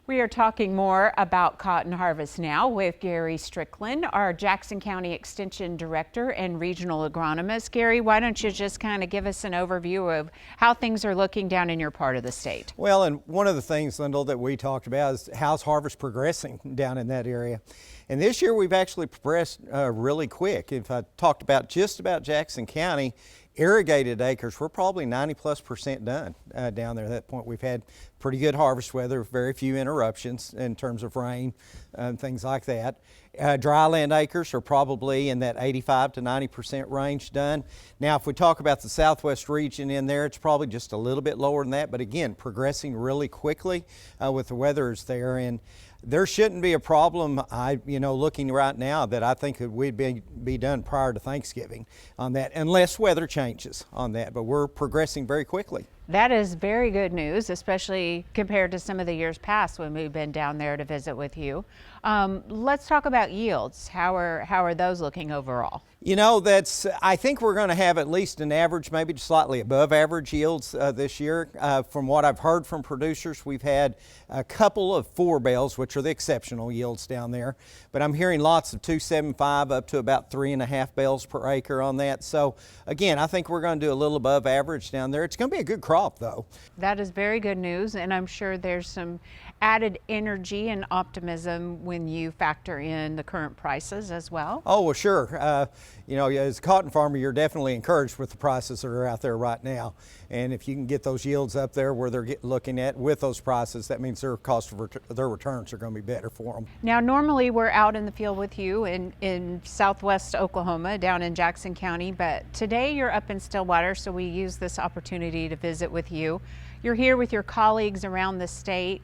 We are talking more about cotton harvest now with Gary Strickland, our Jackson County Extension Director and Regional Agronomist. Gary, why don't you just kind of give us an overview of how things are looking down in your part of the state? Well, and one of the things, Lyndall, that we talked about is how's harvest progressing down in that area. And this year we've actually progressed really quick. If I talked about just about Jackson County, irrigated acres, we're probably 90+% done down there. At that point, we've had pretty good harvest weather, very few interruptions in terms of rain and things like that. Dry land acres are probably in that 85 to 90% range done. Now, if we talk about the southwest region in there, it's probably just a little bit lower than that, but again, progressing really quickly with the weathers there. And there shouldn't be a problem, looking right now, that I think it would be done prior to Thanksgiving on that, unless weather changes on that, but we're progressing very quickly. That is very good news, especially compared to some of the years past when we've been down there to visit with you. Let's talk about yields. How are those looking overall? You know, I think we're going to have at least an average, maybe slightly above average yields this year. From what I've heard from producers, we've had a couple of 4 bales, which are the exceptional yields down there. But I'm hearing lots of 2.75 up to about 3.5 bales per acre on that. So again, I think we're going to do a little above average down there. It's going to be a good crop, though. That is very good news, and I'm sure there's some added energy and optimism when you factor in the current prices as well. Oh, well, sure. As a cotton farmer, you're definitely encouraged with the prices that are out there right now. And if you can get those yields up there where they're looking at with those prices, that means their cost of their returns are going to be better for them. Now, normally we're out in the field with you in southwest Oklahoma, down in Jackson County, but today you're up in Stillwater, so we use this opportunity to visit with you. You're here with your colleagues around the state,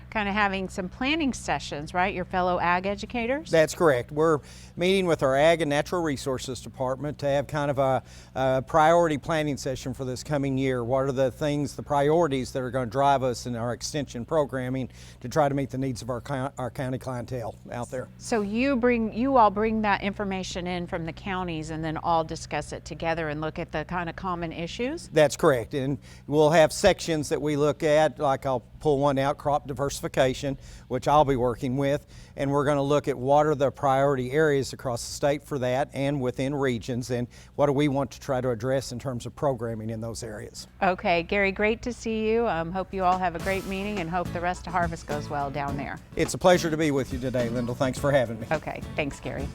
kind of having some planning sessions, right? Your fellow ag educators? That's correct. We're meeting with our Ag and Natural Resources Department to have kind of a priority planning session for this coming year. What are the priorities that are going to drive us in our extension programming to try to meet the needs of our county clientele out there? So you all bring that information in from the counties and then all discuss it together and look at the kind of common issues? That's correct. And we'll have sections that we look at, like I'll pull one out, crop diversification, which I'll be working with, and we're going to look at what are the priority areas across the state for that and within regions, and what do we want to try to address in terms of programming in those areas. Okay, Gary, great to see you. Hope you all have a great meeting and hope the rest of harvest goes well down there. It's a pleasure to be with you today, Lyndall. Thanks for having me. Okay, thanks, Gary.